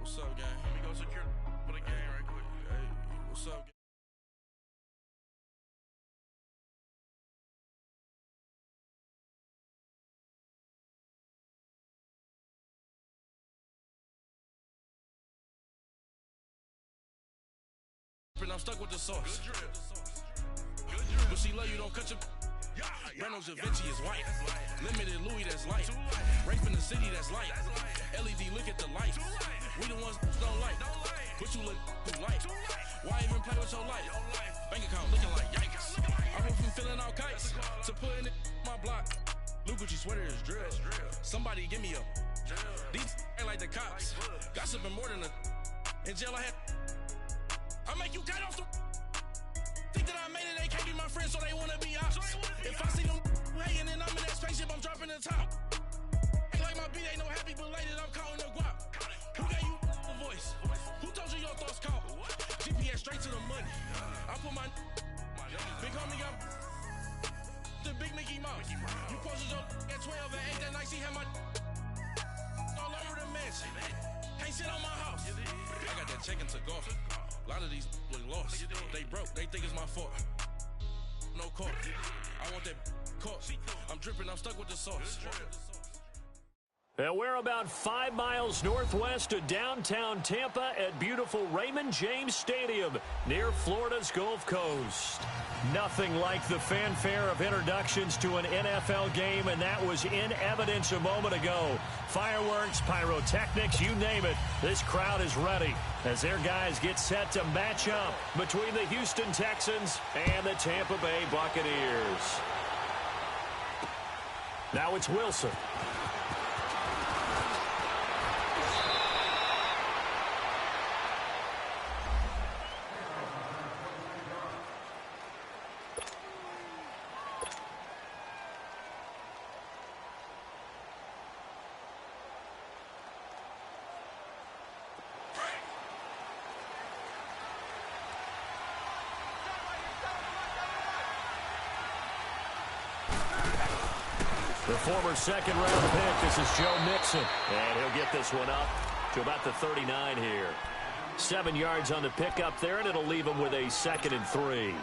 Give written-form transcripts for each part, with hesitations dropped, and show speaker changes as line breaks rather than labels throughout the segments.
What's up, gang? Let me go secure for the game right quick. Hey, what's up, gang? I'm stuck with the sauce. Good drip. But she love you, don't cut your. Reynolds Da Vinci is white. Limited Louis, that's light. Rape in the city, that's light. LED, look at the lights. We the ones don't like. But you look too light. Why even play with your life? Bank account looking like yikes. I went from filling out kites to putting it in my block. Blue Gucci sweater is drill. Somebody give me a. These ain't like the cops. Gossiping more than a. In jail I had. I make you cut off the. Think that I made it, they can't be my friends, so they wanna be ops. If I see them hating and I'm in that spaceship, I'm dropping the top. Ain't like my beat ain't no happy belated, I'm counting the guap. Who gave you the voice? Who told you your thoughts count? GPS straight to the money. I put my big homie up the big Mickey Mouse. You posted your at 12 and 8 that night, she had my all over the mansion. Can't sit on my house. I got that check into golf. A lot of these look lost. They broke, they think it's my fault. No court. I want that court. I'm dripping, I'm stuck with the sauce.
And we're about 5 miles northwest of downtown Tampa at beautiful Raymond James Stadium near Florida's Gulf Coast. Nothing like the fanfare of introductions to an NFL game, and that was in evidence a moment ago. Fireworks, pyrotechnics, you name it. This crowd is ready as their guys get set to match up between the Houston Texans and the Tampa Bay Buccaneers. Now it's Wilson. The former second-round pick, this is Joe Mixon. And he'll get this one up to about the 39 here. 7 yards on the pickup there, and it'll leave him with a 2nd and 3.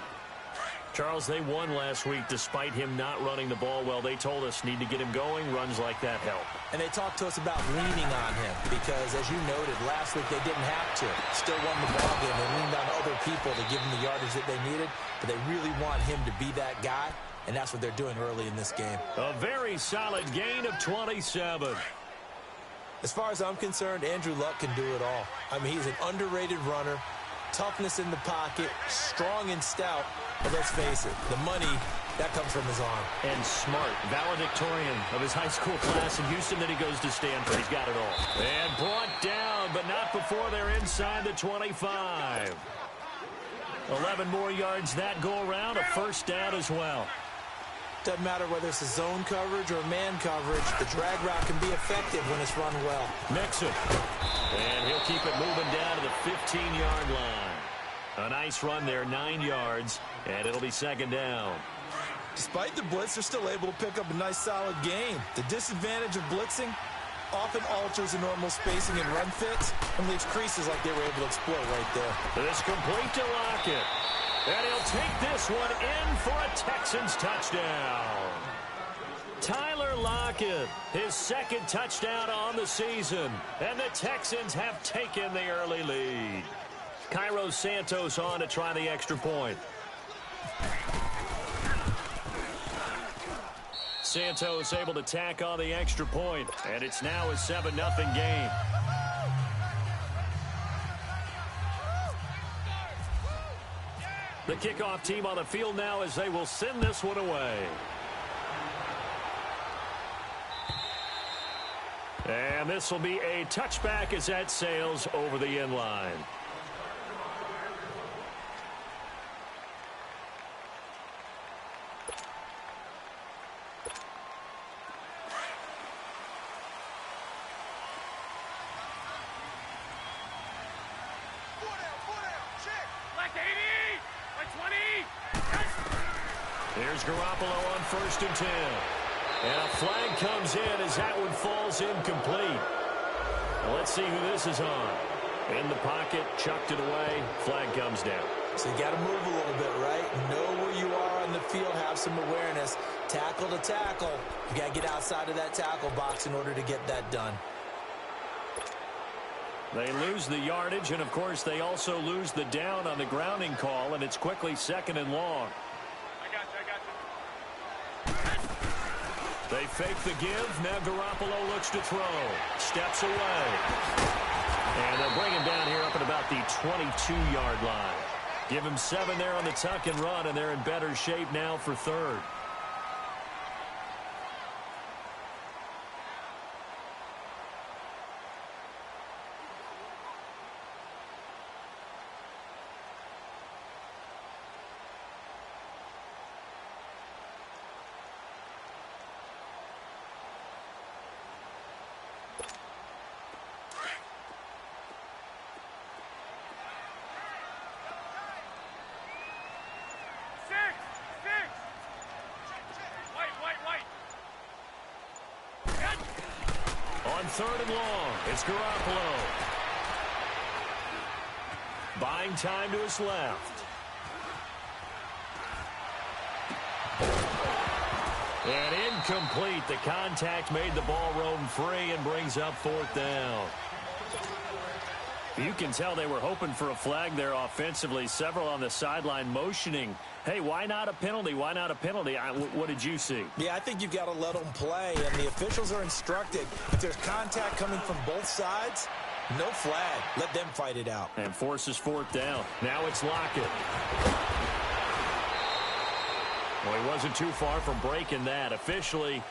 Charles, they won last week despite him not running the ball well. They told us need to get him going. Runs like that help.
And they talked to us about leaning on him because, as you noted, last week they didn't have to. Still won the ball game. They leaned on other people to give them the yardage that they needed, but they really want him to be that guy. And that's what they're doing early in this game.
A very solid gain of 27.
As far as I'm concerned, Andrew Luck can do it all. I mean, he's an underrated runner, toughness in the pocket, strong and stout. But let's face it, the money, that comes from his arm.
And smart, valedictorian of his high school class in Houston. Then he goes to Stanford. He's got it all. And brought down, but not before they're inside the 25. 11 more yards that go around, a first down as well.
Doesn't matter whether it's a zone coverage or man coverage. The drag route can be effective when it's run well.
Mixon. And he'll keep it moving down to the 15-yard line. A nice run there, 9 yards, and it'll be 2nd down.
Despite the blitz, they're still able to pick up a nice, solid gain. The disadvantage of blitzing often alters the normal spacing and run fits and leaves creases like they were able to exploit right there.
This complete to Lockett. And he'll take this one in for a Texans touchdown. Tyler Lockett, his 2nd touchdown on the season. And the Texans have taken the early lead. Cairo Santos on to try the extra point. Santos able to tack on the extra point. And it's now a 7-0 game. The kickoff team on the field now as they will send this one away. And this will be a touchback as that sails over the end line. Here's Garoppolo on 1st and 10. And a flag comes in as that one falls incomplete. Well, let's see who this is on. In the pocket, chucked it away, flag comes down.
So you got to move a little bit, right? Know where you are on the field, have some awareness. Tackle to tackle. You got to get outside of that tackle box in order to get that done.
They lose the yardage, and, of course, they also lose the down on the grounding call, and it's quickly 2nd and long.
I got you.
They fake the give. Now Garoppolo looks to throw. Steps away. And they'll bring him down here up at about the 22-yard line. Give him 7 there on the tuck and run, and they're in better shape now for 3rd. On 3rd and long, it's Garoppolo. Buying time to his left. And incomplete. The contact made the ball roam free and brings up 4th down. You can tell they were hoping for a flag there offensively. Several on the sideline motioning. Hey, why not a penalty? Why not a penalty? What did you see?
Yeah, I think you've got to let them play, and the officials are instructed. If there's contact coming from both sides, no flag. Let them fight it out.
And forces 4th down. Now it's Lockett. Well, he wasn't too far from breaking that. Officially,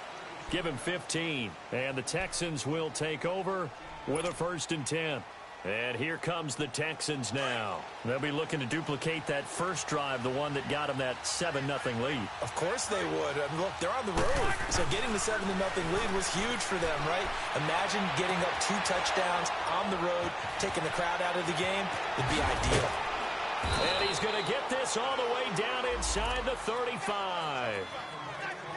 give him 15. And the Texans will take over with a 1st and 10. And here comes the Texans now. They'll be looking to duplicate that first drive, the one that got them that 7-0 lead.
Of course they would. I mean, look, they're on the road. So getting the 7-0 lead was huge for them, right? Imagine getting up 2 touchdowns on the road, taking the crowd out of the game. It'd be ideal.
And he's going to get this all the way down inside the 35.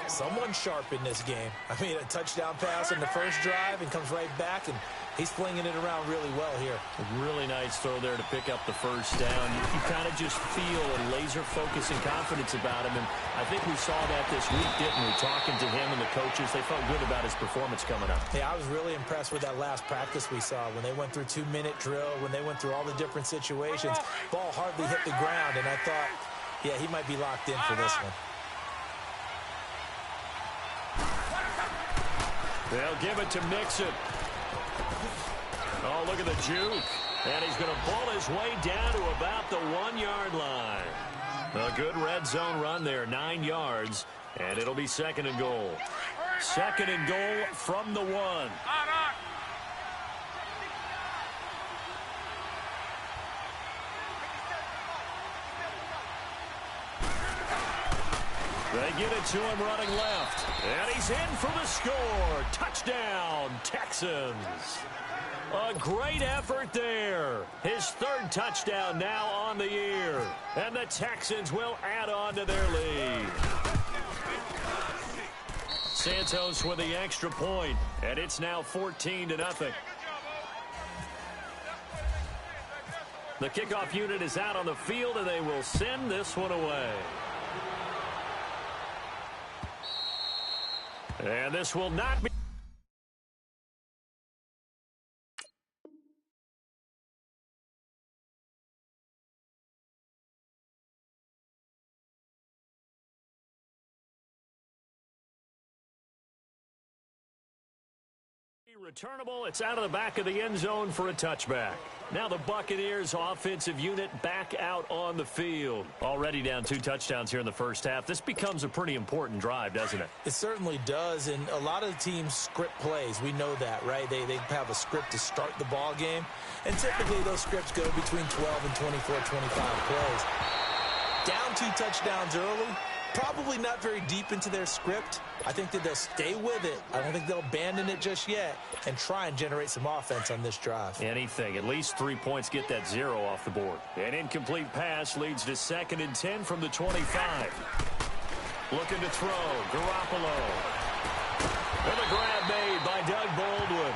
Someone sharp in this game. I mean, a touchdown pass in the first drive and comes right back, and he's flinging it around really well here.
A really nice throw there to pick up the first down. You kind of just feel a laser focus and confidence about him, and I think we saw that this week, didn't we? Talking to him and the coaches, they felt good about his performance coming up.
Yeah, I was really impressed with that last practice we saw when they went through 2-minute drill, when they went through all the different situations. Ball hardly hit the ground, and I thought, yeah, he might be locked in for this one.
They'll give it to Mixon. Oh, look at the juke. And he's going to pull his way down to about the 1-yard line. A good red zone run there, 9 yards. And it'll be 2nd and goal. 2nd and goal from the 1. They get it to him running left. And he's in for the score. Touchdown, Texans. A great effort there. His 3rd touchdown now on the year. And the Texans will add on to their lead. Santos with the extra point. And it's now 14-0. The kickoff unit is out on the field, and they will send this one away. And this will not be. Returnable. It's out of the back of the end zone for a touchback. Now the Buccaneers offensive unit back out on the field. Already down 2 touchdowns here in the first half. This becomes a pretty important drive, doesn't it?
It certainly does, and a lot of the teams script plays. We know that, right? They have a script to start the ball game, and typically those scripts go between 12 and 24, 25 plays. Down 2 touchdowns early, probably not very deep into their script. I think that they'll stay with it. I don't think they'll abandon it just yet and try and generate some offense on this drive.
Anything. At least 3 points, get that 0 off the board. An incomplete pass leads to 2nd and 10 from the 25. Looking to throw. Garoppolo. And a grab made by Doug Baldwin.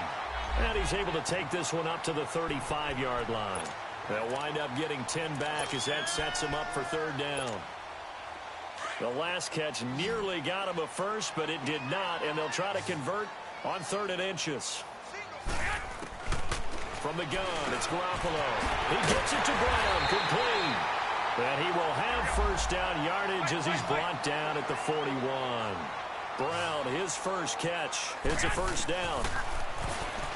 And he's able to take this one up to the 35-yard line. They'll wind up getting 10 back as that sets him up for third down. The last catch nearly got him a first, but it did not, and they'll try to convert on 3rd and inches. From the gun, it's Garoppolo. He gets it to Brown, complete. And he will have first down yardage as he's brought down at the 41. Brown, his first catch. It's a first down.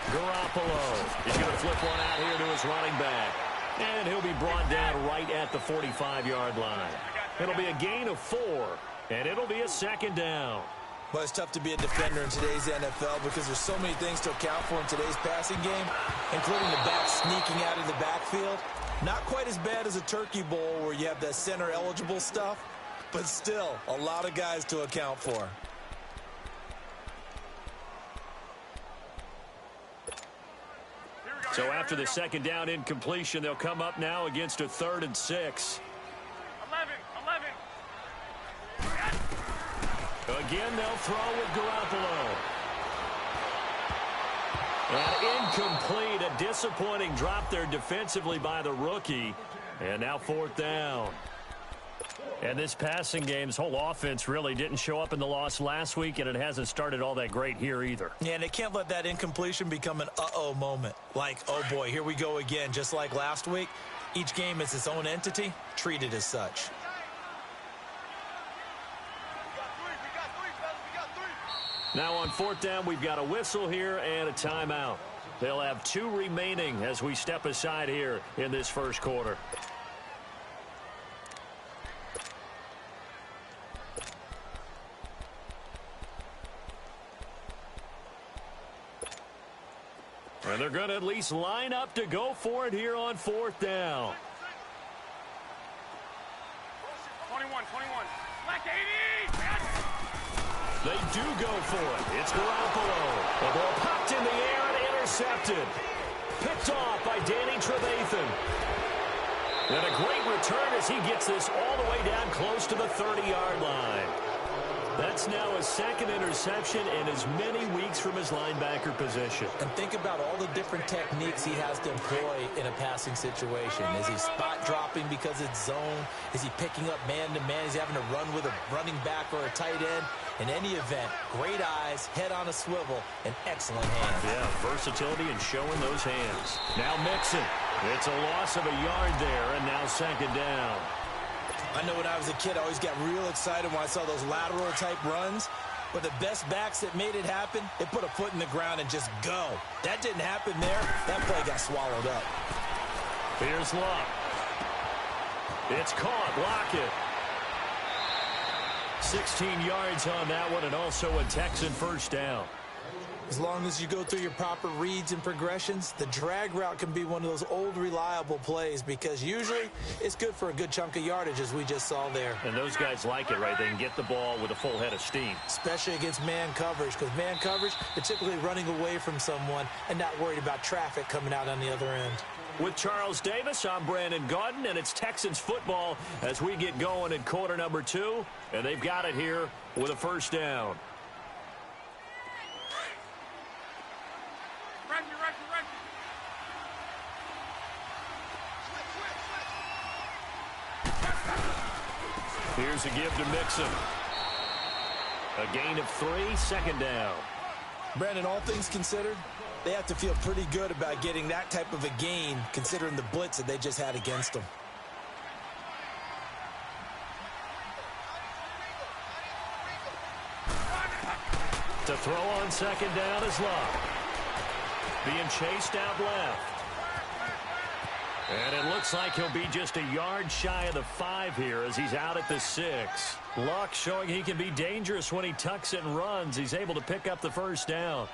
Garoppolo. He's going to flip one out here to his running back. And he'll be brought down right at the 45-yard line. It'll be a gain of 4, and it'll be a second down.
Well, it's tough to be a defender in today's NFL because there's so many things to account for in today's passing game, including the back sneaking out of the backfield. Not quite as bad as a turkey bowl where you have that center-eligible stuff, but still a lot of guys to account for.
So after the second down incompletion, they'll come up now against a 3rd and 6.
11.
Again, they'll throw with Garoppolo. And incomplete, a disappointing drop there defensively by the rookie. And now 4th down. And this passing game's whole offense really didn't show up in the loss last week, and it hasn't started all that great here either.
Yeah, and they can't let that incompletion become an uh-oh moment. Like, oh boy, here we go again, just like last week. Each game is its own entity, treated as such.
Now on 4th down, we've got a whistle here and a timeout. They'll have 2 remaining as we step aside here in this first quarter. And they're going to at least line up to go for it here on 4th down.
21. Black 80.
They do go for it. It's Garoppolo. The ball popped in the air and intercepted. Picked off by Danny Trevathan. And a great return as he gets this all the way down close to the 30-yard line. That's now his 2nd interception in as many weeks from his linebacker position.
And think about all the different techniques he has to employ in a passing situation. Is he spot dropping because it's zone? Is he picking up man-to-man? Is he having to run with a running back or a tight end? In any event, great eyes, head on a swivel, and excellent hands.
Yeah, versatility and showing those hands. Now Mixon. It's a loss of a yard there, and now 2nd down.
I know when I was a kid, I always got real excited when I saw those lateral-type runs. But the best backs that made it happen, they put a foot in the ground and just go. That didn't happen there. That play got swallowed up.
Here's Luck. It's caught. Lockett. 16 yards on that one, and also a Texan first down.
As long as you go through your proper reads and progressions, the drag route can be one of those old reliable plays because usually it's good for a good chunk of yardage, as we just saw there.
And those guys like it, right? They can get the ball with a full head of steam.
Especially against man coverage, because man coverage, they're typically running away from someone and not worried about traffic coming out on the other end.
With Charles Davis, I'm Brandon Gaudin, and it's Texans football as we get going in quarter number 2. And they've got it here with a first down. Here's a give to Mixon. A gain of 3, 2nd down.
Brandon, all things considered, they have to feel pretty good about getting that type of a gain considering the blitz that they just had against them.
To throw on 2nd down is Luck. Being chased out left. And it looks like he'll be just a yard shy of the 5 here as he's out at the 6. Luck showing he can be dangerous when he tucks it and runs. He's able to pick up the first down.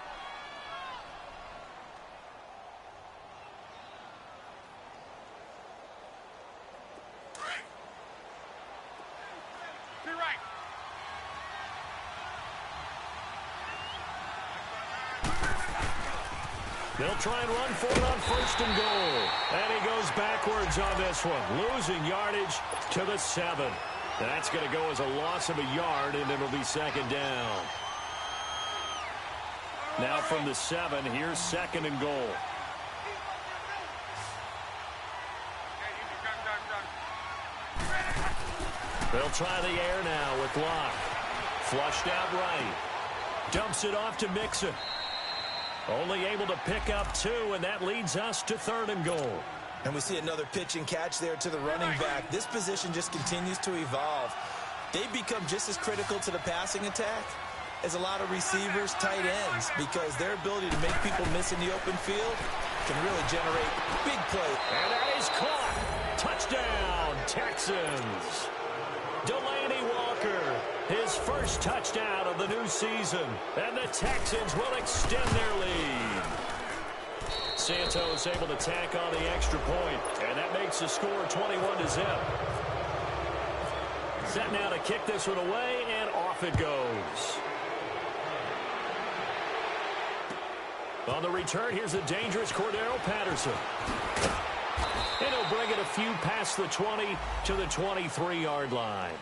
They'll try and run for it on 1st and goal. And he goes backwards on this one, losing yardage to the 7. That's going to go as a loss of a yard, and it'll be 2nd down. Now from the 7, here's 2nd and goal. They'll try the air now with Locke. Flushed out right. Dumps it off to Mixon. Only able to pick up 2, and that leads us to 3rd and goal.
And we see another pitch and catch there to the running back. This position just continues to evolve. They've become just as critical to the passing attack as a lot of receivers, tight ends, because their ability to make people miss in the open field can really generate big plays.
And that is caught. Touchdown, Texans. Delaney Walker, his first touchdown of the new season. And the Texans will extend their lead. Santos able to tack on the extra point, and that makes the score 21-0. Set now to kick this one away, and off it goes. On the return, here's the dangerous Cordero Patterson. And he'll bring it a few past the 20 to the 23-yard line.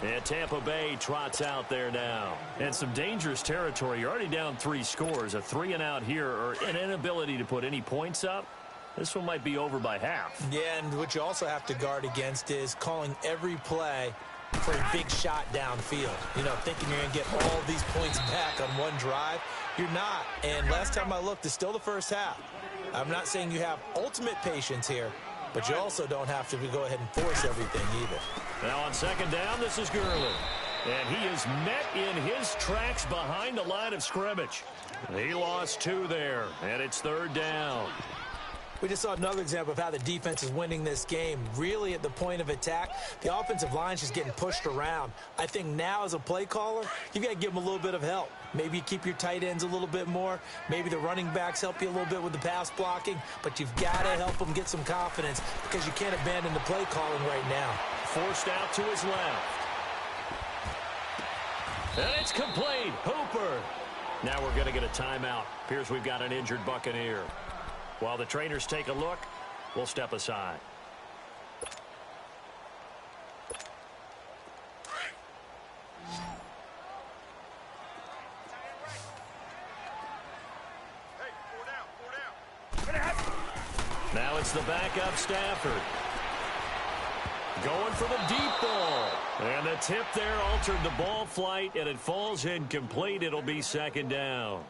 And Tampa Bay trots out there now. And some dangerous territory. You're already down 3 scores. A 3-and-out here, or an inability to put any points up. This one might be over by half.
Yeah, and what you also have to guard against is calling every play for a big shot downfield. You know, thinking you're going to get all these points back on one drive. You're not. And last time I looked, it's still the first half. I'm not saying you have ultimate patience here, but you also don't have to go ahead and force everything either.
Now on 2nd down, this is Gurley. And he is met in his tracks behind the line of scrimmage. He lost 2 there, and it's 3rd down.
We just saw another example of how the defense is winning this game. Really at the point of attack, the offensive line's just getting pushed around. I think now as a play caller, you've got to give them a little bit of help. Maybe you keep your tight ends a little bit more. Maybe the running backs help you a little bit with the pass blocking. But you've got to help them get some confidence because you can't abandon the play calling right now.
Forced out to his left. And it's complete. Hooper. Now we're going to get a timeout. Appears we've got an injured Buccaneer. While the trainers take a look, we'll step aside. Now it's the backup Stafford. Going for the deep ball. And the tip there altered the ball flight, and it falls incomplete. It'll be 2nd down.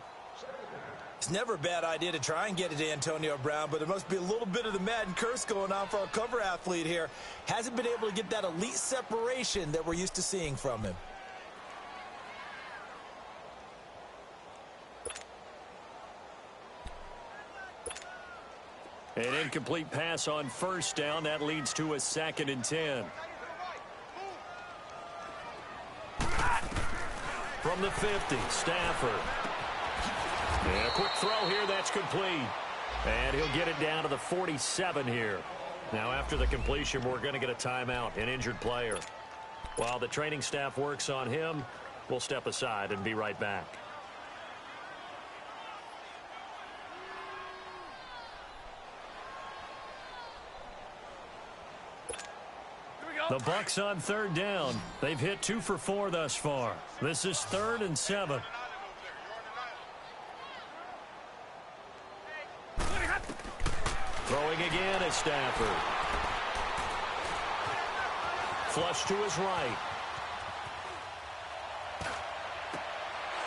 It's never a bad idea to try and get it to Antonio Brown, but there must be a little bit of the Madden curse going on for our cover athlete here. Hasn't been able to get that elite separation that we're used to seeing from him.
An incomplete pass on 1st down. That leads to a 2nd and 10. From the 50, Stafford. And a quick throw here, that's complete. And he'll get it down to the 47 here. Now after the completion, we're going to get a timeout, an injured player. While the training staff works on him, we'll step aside and be right back. The Bucs on 3rd down. They've hit 2 for 4 thus far. This is 3rd and 7. Throwing again is Stafford. Flush to his right.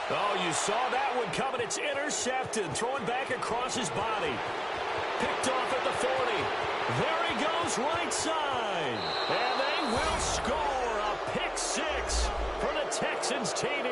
Oh, you saw that one coming. It's intercepted. Throwing back across his body. Picked off at the 40. There he goes, right side. And they will score a pick 6 for the Texans TD.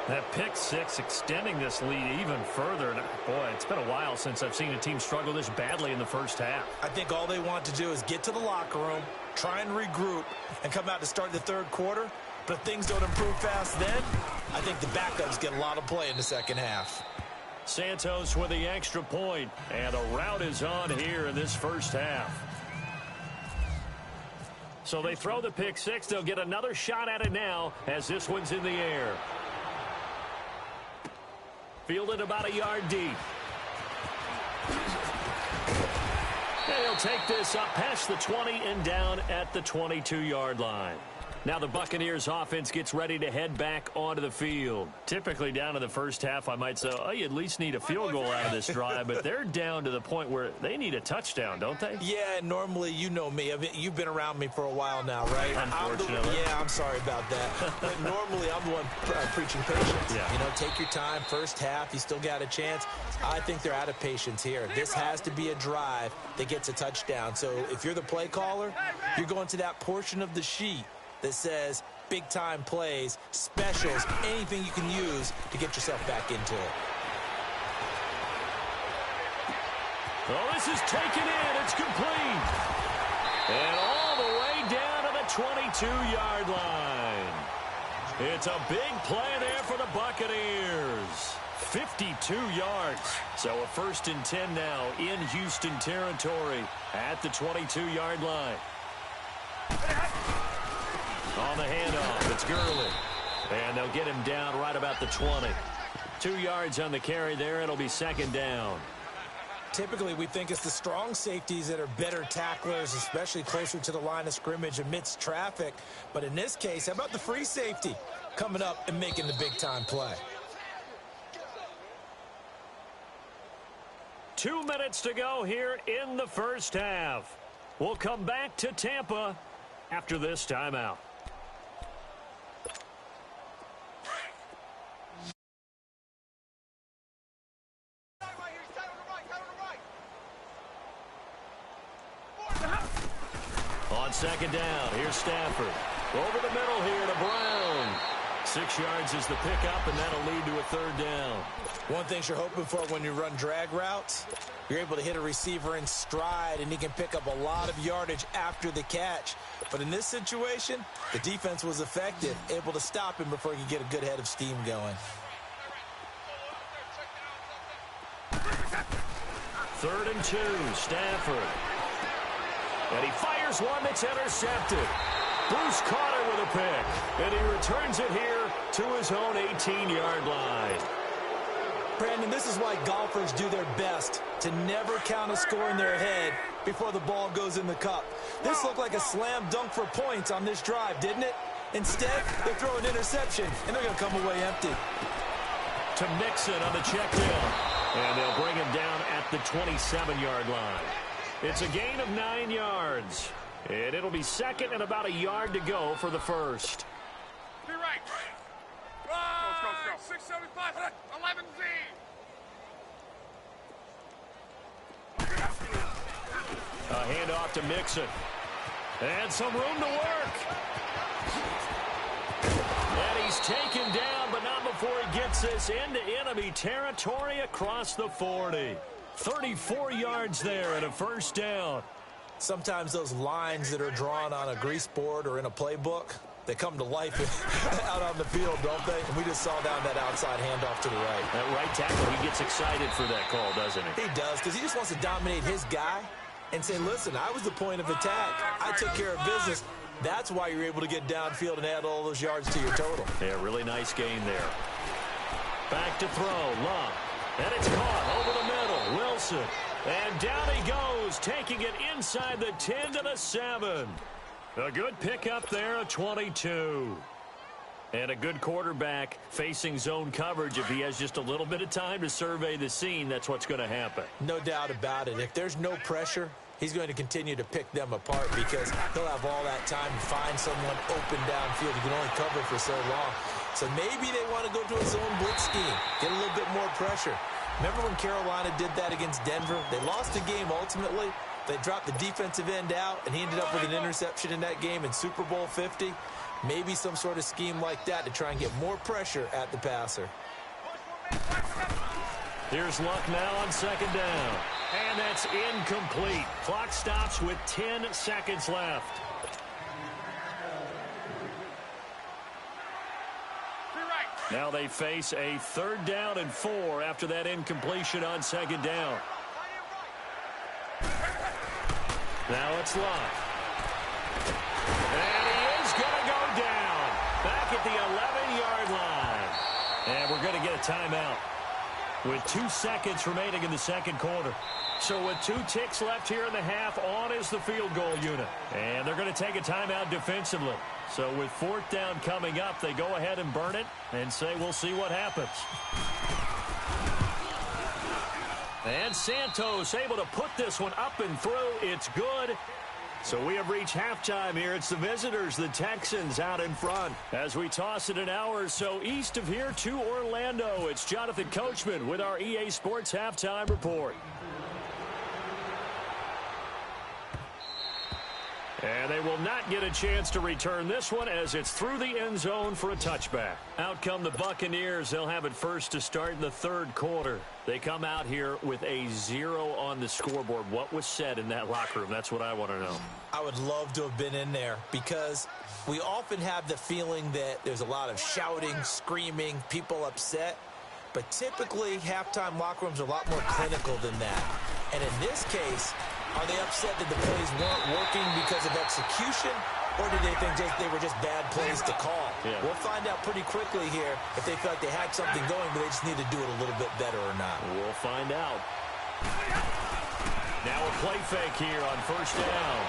That pick 6 extending this lead even further. And boy, it's been a while since I've seen a team struggle this badly in the first half.
I think all they want to do is get to the locker room, try and regroup, and come out to start the 3rd quarter. But if things don't improve fast then, I think the backups get a lot of play in the 2nd half.
Santos with the extra point, and a rout is on here in this first half. So they throw the pick 6. They'll get another shot at it now as this one's in the air. Fielded about a yard deep. And he'll take this up past the 20 and down at the 22-yard line. Now the Buccaneers offense gets ready to head back onto the field. Typically down in the first half, I might say, oh, you at least need a field goal out of this drive, but they're down to the point where they need a touchdown, don't they?
Yeah, normally, you know me. You've been around me for a while now, right?
Unfortunately.
I'm sorry about that. But normally, I'm the one preaching patience.
Yeah.
You know, take your time. First half, you still got a chance. I think they're out of patience here. This has to be a drive that gets a touchdown. So if you're the play caller, you're going to that portion of the sheet that says big-time plays, specials, anything you can use to get yourself back into it.
Oh, this is taken in. It's complete. And all the way down to the 22-yard line. It's a big play there for the Buccaneers. 52 yards. So a 1st and 10 now in Houston territory at the 22-yard line. On the handoff, it's Gurley. And they'll get him down right about the 20. 2 yards on the carry there. It'll be 2nd down.
Typically, we think it's the strong safeties that are better tacklers, especially closer to the line of scrimmage amidst traffic. But in this case, how about the free safety coming up and making the big-time play?
2 minutes to go here in the first half. We'll come back to Tampa after this timeout. On 2nd down, here's Stafford. Over the middle here to Brown. 6 yards is the pickup, and that'll lead to a 3rd down.
One thing you're hoping for when you run drag routes, you're able to hit a receiver in stride, and he can pick up a lot of yardage after the catch. But in this situation, the defense was effective, able to stop him before he could get a good head of steam going.
3rd and 2, Stafford. And he fires one that's intercepted. Bruce caught it with a pick, and he returns it here to his own 18-yard line.
Brandon, this is why golfers do their best to never count a score in their head before the ball goes in the cup. This looked like a slam dunk for points on this drive, didn't it? Instead, they throw an interception, and they're going to come away empty.
To Mixon on the check down, and they'll bring him down at the 27-yard line. It's a gain of 9 yards, and it'll be 2nd and about a yard to go for the 1st.
Be right. Go. 675, 11Z.
A handoff to Mixon. And some room to work. And he's taken down, but not before he gets this into enemy territory across the 40. 34 yards there and a 1st down.
Sometimes those lines that are drawn on a grease board or in a playbook, they come to life out on the field, don't they? And we just saw down that outside handoff to the right.
That right tackle, he gets excited for that call, doesn't he?
He does, because he just wants to dominate his guy and say, listen, I was the point of attack. I took care of business. That's why you're able to get downfield and add all those yards to your total.
Yeah, really nice gain there. Back to throw, Love. And it's caught over the middle. Wilson. And down he goes, taking it inside the 10 to the 7. A good pickup there, a 22. And a good quarterback facing zone coverage. If he has just a little bit of time to survey the scene, that's what's going to happen.
No doubt about it. If there's no pressure, he's going to continue to pick them apart because he'll have all that time to find someone open downfield. He can only cover for so long. So maybe they want to go to a zone blitz scheme, get a little bit more pressure. Remember when Carolina did that against Denver? They lost the game ultimately. They dropped the defensive end out, and he ended up with an interception in that game in Super Bowl 50. Maybe some sort of scheme like that to try and get more pressure at the passer.
Here's Luck now on 2nd down. And that's incomplete. Clock stops with 10 seconds left. Now they face a 3rd down and 4 after that incompletion on 2nd down. Now it's Luck. And he is going to go down back at the 11-yard line. And we're going to get a timeout. with 2 seconds remaining in the second quarter. So with 2 ticks left here in the half, on is the field goal unit. And they're going to take a timeout defensively. So with 4th down coming up, they go ahead and burn it and say we'll see what happens. And Santos able to put this one up and through. It's good. So we have reached halftime here. It's the visitors, the Texans, out in front. As we toss it an hour or so east of here to Orlando, it's Jonathan Coachman with our EA Sports Halftime Report. And they will not get a chance to return this one as it's through the end zone for a touchback. Out come the Buccaneers. They'll have it first to start in the third quarter. They come out here with a 0 on the scoreboard. What was said in that locker room? That's what I want to know.
I would love to have been in there because we often have the feeling that there's a lot of shouting, screaming, people upset. But typically, halftime locker rooms are a lot more clinical than that. And in this case, are they upset that the plays weren't working because of execution, or did they think they were just bad plays to call?
Yeah.
We'll find out pretty quickly here if they feel like they had something going, but they just need to do it a little bit better or not.
We'll find out. Now a play fake here on first down.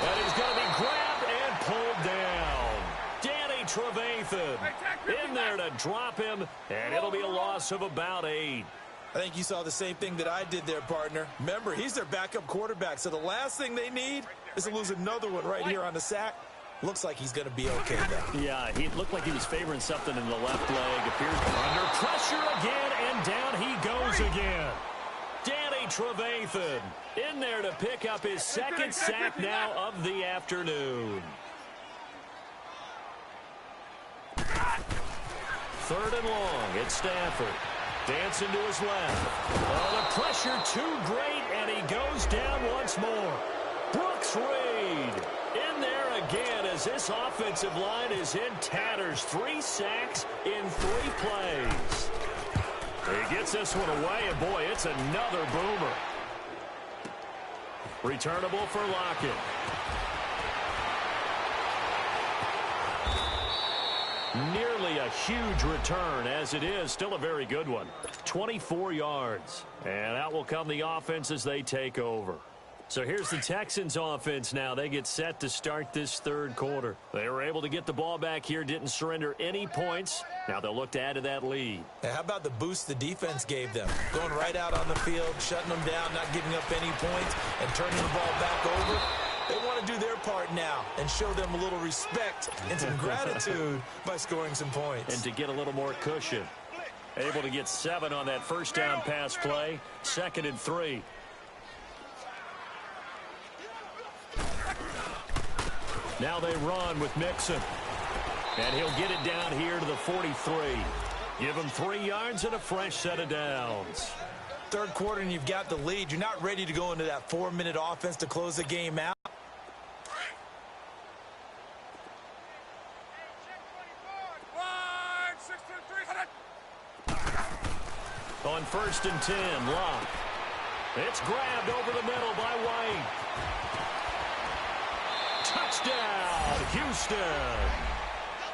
That is going to be grabbed and pulled down. Danny Trevathan in there to drop him, and it'll be a loss of about 8.
I think you saw the same thing that I did there, partner. Remember, he's their backup quarterback, so the last thing they need is to lose another one right here on the sack. Looks like he's going to be okay, though.
Yeah, he looked like he was favoring something in the left leg. Appears under pressure again, and down he goes again. Danny Trevathan in there to pick up his second sack now of the afternoon. 3rd and long. It's Stafford. Dancing to his left. Oh, the pressure too great, and he goes down once more. Brooks Reed in there again as this offensive line is in tatters. 3 sacks in 3 plays. He gets this one away, and boy, it's another boomer. Returnable for Lockett. Nearly a huge return, as it is still a very good one. 24 yards. And out will come the offense as they take over. So here's the Texans offense now. They get set to start this third quarter. They were able to get the ball back here, didn't surrender any points. Now they'll look to add to that lead.
Now, how about the boost the defense gave them? Going right out on the field, shutting them down, not giving up any points, and turning the ball back over. They want to do their part now and show them a little respect and some gratitude by scoring some points.
And to get a little more cushion. Able to get 7 on that first down pass play. 2nd and 3. Now they run with Mixon. And he'll get it down here to the 43. Give him 3 yards and a fresh set of downs.
Third quarter and you've got the lead. You're not ready to go into that 4-minute offense to close the game out.
On 1st and 10, Locke. It's grabbed over the middle by White. Touchdown, Houston.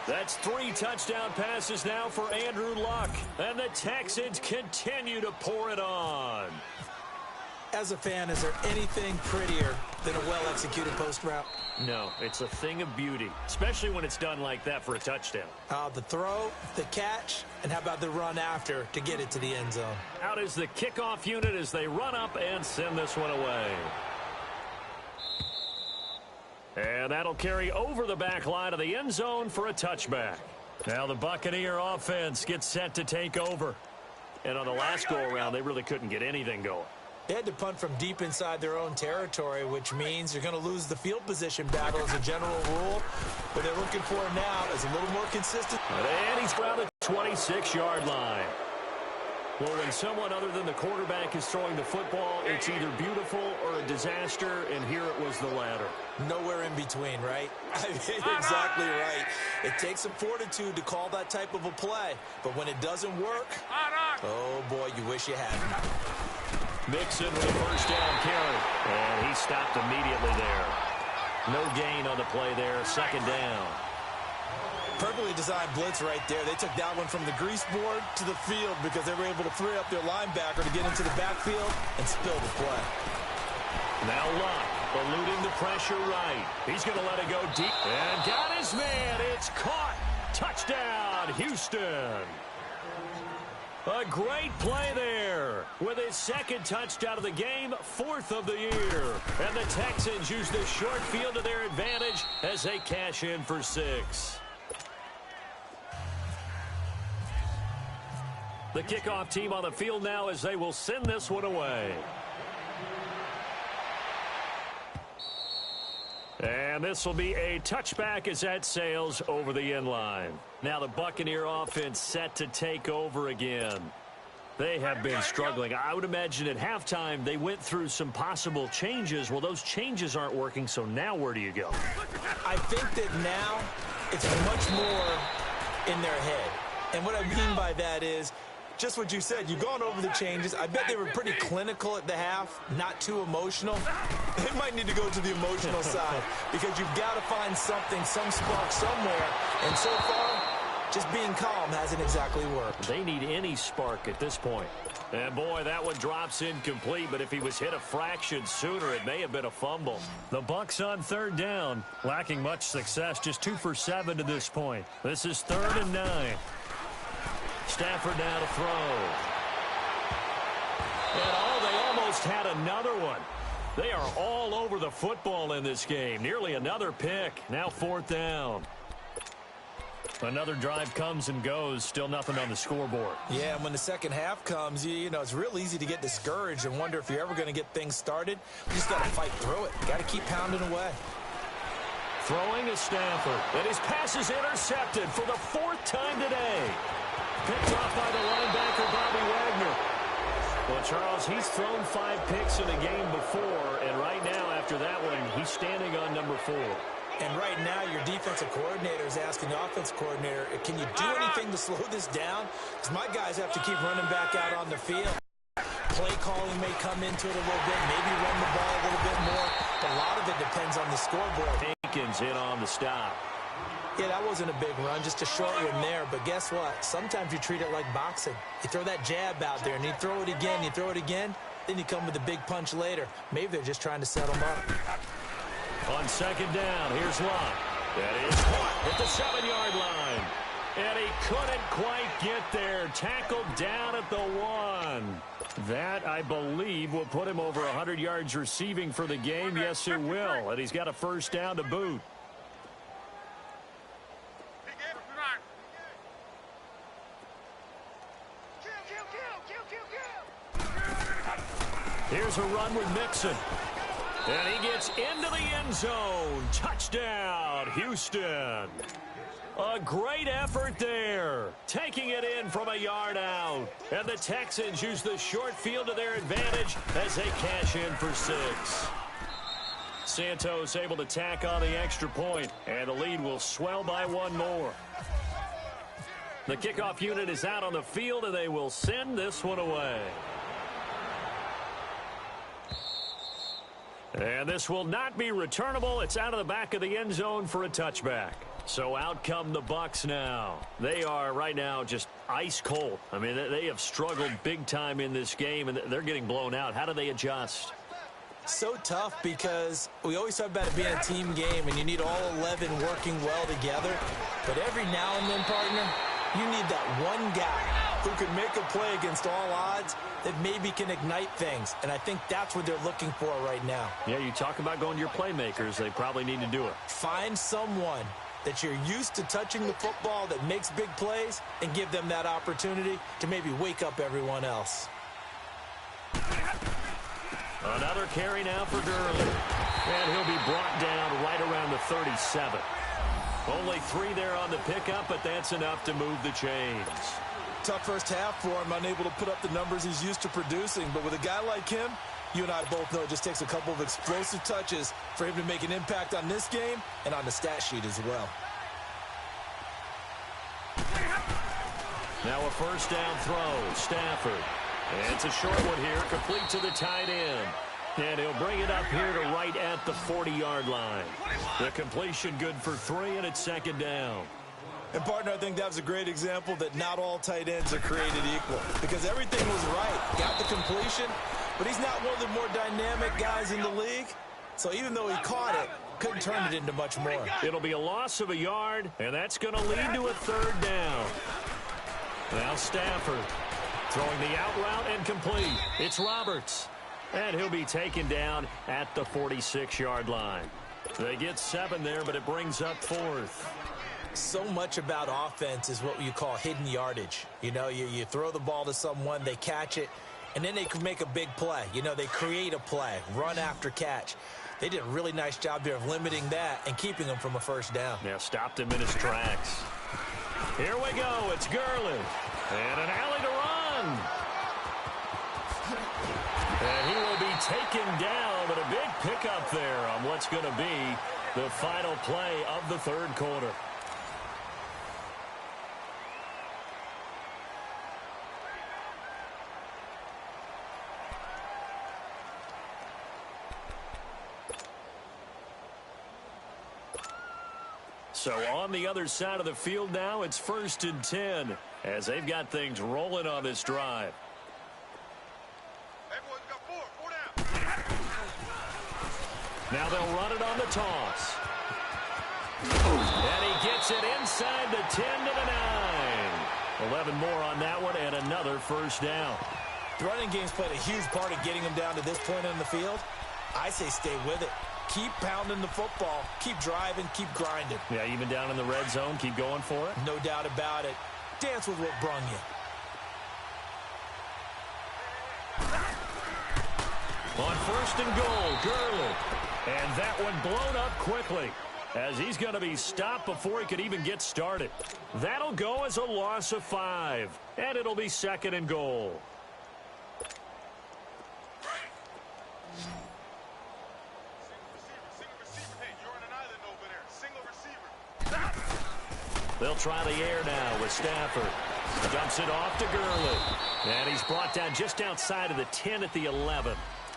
That's 3 touchdown passes now for Andrew Luck. And the Texans continue to pour it on.
As a fan, is there anything prettier than a well-executed post route?
No, it's a thing of beauty, especially when it's done like that for a touchdown.
The throw, the catch, and how about the run after to get it to the end zone?
Out is the kickoff unit as they run up and send this one away. And that'll carry over the back line of the end zone for a touchback. Now the Buccaneer offense gets set to take over. And on the last go-around, they really couldn't get anything going.
They had to punt from deep inside their own territory, which means you're going to lose the field position battle as a general rule. What they're looking for now is a little more consistent.
And he's around the 26-yard line. Well, when someone other than the quarterback is throwing the football, it's either beautiful or a disaster, and here it was the latter.
Nowhere in between, right? You're exactly right. It takes some fortitude to call that type of a play, but when it doesn't work, oh boy, you wish you hadn't.
Mixon with a first down carry, and he stopped immediately there. No gain on the play there, 2nd down.
Perfectly designed blitz right there. They took that one from the grease board to the field because they were able to free up their linebacker to get into the backfield and spill the play.
Now Luck, eluding the pressure right. He's going to let it go deep. And got his man. It's caught. Touchdown, Houston. A great play there. With his second touchdown of the game, 4th of the year. And the Texans use the short field to their advantage as they cash in for 6. The kickoff team on the field now as they will send this one away. And this will be a touchback as that sails over the end line. Now the Buccaneer offense set to take over again. They have been struggling. I would imagine at halftime they went through some possible changes. Well, those changes aren't working, so now where do you go?
I think that now it's much more in their head. And what I mean by that is just what you said. You've gone over the changes. I bet they were pretty clinical at the half, not too emotional. They might need to go to the emotional side because you've got to find something, some spark somewhere. And so far, just being calm hasn't exactly worked.
They need any spark at this point. And boy, that one drops incomplete, but if he was hit a fraction sooner, it may have been a fumble. The Bucs on 3rd down, lacking much success, just 2 for 7 to this point. This is 3rd and 9. Stafford now to throw. And they almost had another one. They are all over the football in this game. Nearly another pick. Now 4th down. Another drive comes and goes. Still nothing on the scoreboard.
Yeah, and when the second half comes, you know, it's real easy to get discouraged and wonder if you're ever going to get things started. You just got to fight through it. Got to keep pounding away.
Throwing is Stafford. And his pass is intercepted for the 4th time today. Picked off by the linebacker, Bobby Wagner. Well, Charles, he's thrown 5 picks in a game before, and right now, after that one, he's standing on number 4.
And right now, your defensive coordinator is asking the offensive coordinator, can you do anything to slow this down? Because my guys have to keep running back out on the field. Play calling may come into it a little bit, maybe run the ball a little bit more. But a lot of it depends on the scoreboard.
Hankins in on the stop.
Yeah, that wasn't a big run, just a short one there. But guess what? Sometimes you treat it like boxing. You throw that jab out there, and you throw it again, you throw it again, then you come with a big punch later. Maybe they're just trying to set them up.
On 2nd down, here's Lott. That is caught at the 7-yard line. And he couldn't quite get there. Tackled down at the 1. That, I believe, will put him over 100 yards receiving for the game. Yes, it will. And he's got a 1st down to boot. Here's a run with Mixon. And he gets into the end zone. Touchdown, Houston. A great effort there. Taking it in from a yard out. And the Texans use the short field to their advantage as they cash in for 6. Santos able to tack on the extra point, and the lead will swell by 1 more. The kickoff unit is out on the field, and they will send this one away. And this will not be returnable. It's out of the back of the end zone for a touchback. So out come the Bucs now. They are right now just ice cold. I mean, they have struggled big time in this game, and they're getting blown out. How do they adjust?
So tough because we always talk about it being a team game, and you need all 11 working well together. But every now and then, partner, you need that one guy who can make a play against all odds that maybe can ignite things. And I think that's what they're looking for right now.
Yeah, you talk about going to your playmakers. They probably need to do it.
Find someone that you're used to touching the football that makes big plays and give them that opportunity to maybe wake up everyone else.
Another carry now for Gurley. And he'll be brought down right around the 37. Only 3 there on the pickup, but that's enough to move the chains.
Tough first half for him, unable to put up the numbers he's used to producing. But with a guy like him, you and I both know it just takes a couple of explosive touches for him to make an impact on this game and on the stat sheet as well.
Now a 1st down throw, Stafford. And it's a short one here, complete to the tight end. And he'll bring it up here to right at the 40-yard line. The completion good for 3, and it's 2nd down.
And, partner, I think that was a great example that not all tight ends are created equal because everything was right. Got the completion, but he's not one of the more dynamic guys in the league. So even though he caught it, couldn't turn it into much more.
It'll be a loss of a yard, and that's going to lead to a third down. Now Stafford throwing the out route and complete. It's Roberts. And he'll be taken down at the 46-yard line. They get 7 there, but it brings up 4th.
So much about offense is what you call hidden yardage. You know, you throw the ball to someone, they catch it, and then they can make a big play. You know, they create a play, run after catch. They did a really nice job there of limiting that and keeping him from a first down.
Yeah, stopped him in his tracks. Here we go. It's Gurley. And an alley to run. And he will be taken down, but a big pickup there on what's going to be the final play of the third quarter. So on the other side of the field now, it's 1st and 10 as they've got things rolling on this drive.
Everyone's got four down.
Now they'll run it on the toss. And he gets it inside the 10 to the 9. 11 more on that one and another first down.
The running game's played a huge part in getting him down to this point in the field. I say stay with it. Keep pounding the football. Keep driving. Keep grinding.
Yeah, even down in the red zone, keep going for it.
No doubt about it. Dance with what brung you.
On 1st and goal, Gurley. And that one blown up quickly as he's going to be stopped before he could even get started. That'll go as a loss of 5. And it'll be 2nd and goal. They'll try the air now with Stafford. Dumps it off to Gurley. And he's brought down just outside of the 10 at the 11.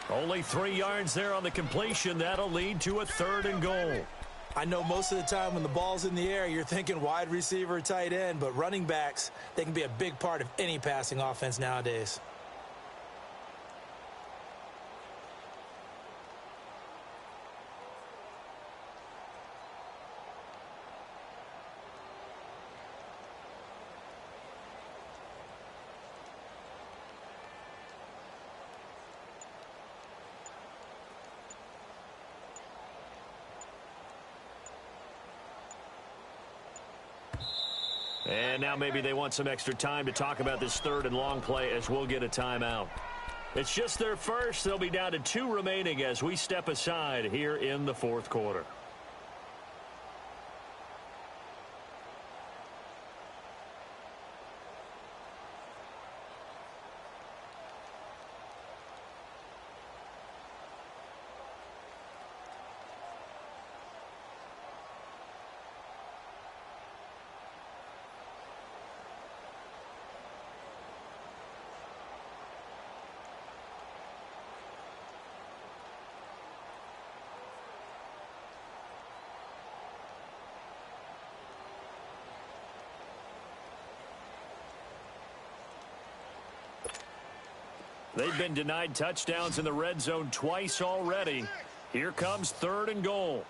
Only 3 yards there on the completion. That'll lead to a 3rd and goal.
I know most of the time when the ball's in the air, you're thinking wide receiver, tight end, but running backs, they can be a big part of any passing offense nowadays.
And now maybe they want some extra time to talk about this 3rd and long play as we'll get a timeout. It's just their first. They'll be down to 2 remaining as we step aside here in the 4th quarter. They've been denied touchdowns in the red zone twice already. Here comes 3rd and goal.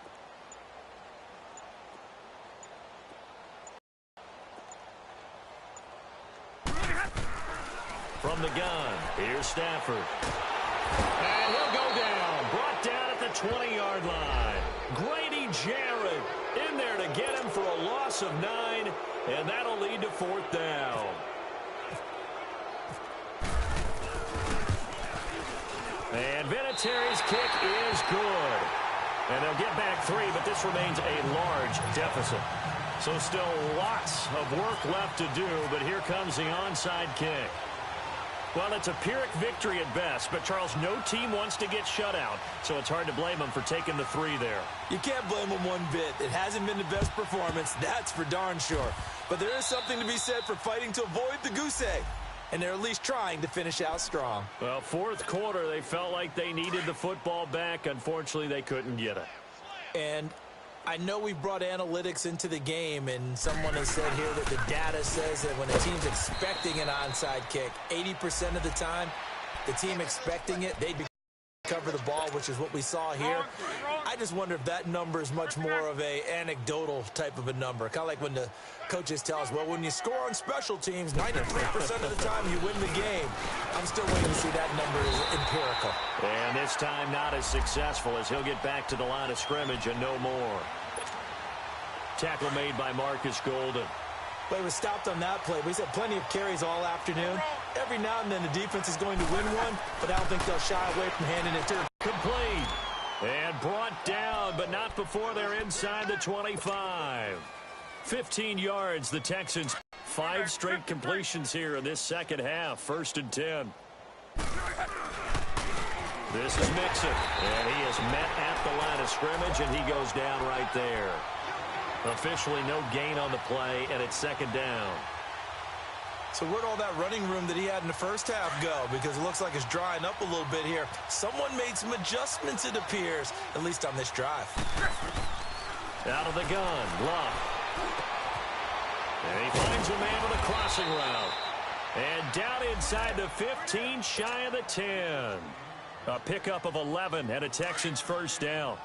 From the gun, here's Stafford. And he'll go down. Brought down at the 20-yard line. Grady Jarrett in there to get him for a loss of 9, and that'll lead to 4th down. And Vinatieri's kick is good. And they'll get back 3, but this remains a large deficit. So still lots of work left to do, but here comes the onside kick. Well, it's a Pyrrhic victory at best, but, Charles, no team wants to get shut out, so it's hard to blame them for taking the 3 there.
You can't blame them one bit. It hasn't been the best performance, that's for darn sure. But there is something to be said for fighting to avoid the goose egg. And they're at least trying to finish out strong.
Well, 4th quarter, they felt like they needed the football back. Unfortunately, they couldn't get it.
And I know we've brought analytics into the game, and someone has said here that the data says that when a team's expecting an onside kick, 80% of the time, the team expecting it, they cover the ball, which is what we saw here. I just wonder if that number is much more of a anecdotal type of a number. Kind of like when the coaches tell us, well, when you score on special teams, 93% of the time you win the game. I'm still waiting to see that number is empirical.
And this time not as successful as he'll get back to the line of scrimmage and no more. Tackle made by Marcus Golden.
But he was stopped on that play. We've had plenty of carries all afternoon. Every now and then the defense is going to win one, but I don't think they'll shy away from handing it to him.
Complete. And brought down, but not before they're inside the 25. 15 yards, the Texans. 5 straight completions here in this second half. 1st and 10. This is Mixon. And he is met at the line of scrimmage, and he goes down right there. Officially no gain on the play, and it's 2nd down.
So where'd all that running room that he had in the first half go? Because it looks like it's drying up a little bit here. Someone made some adjustments, it appears, at least on this drive.
Out of the gun, Love. And he finds a man with a crossing route. And down inside the 15, shy of the 10. A pickup of 11 and a Texans 1st down.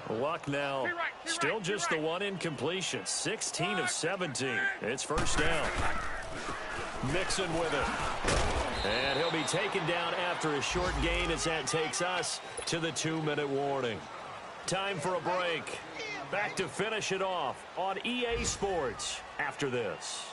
Luck now, still just the one incompletion. 16 of 17. It's 1st down. Mixon with it. And he'll be taken down after a short gain as that takes us to the 2-minute warning. Time for a break. Back to finish it off on EA Sports after this.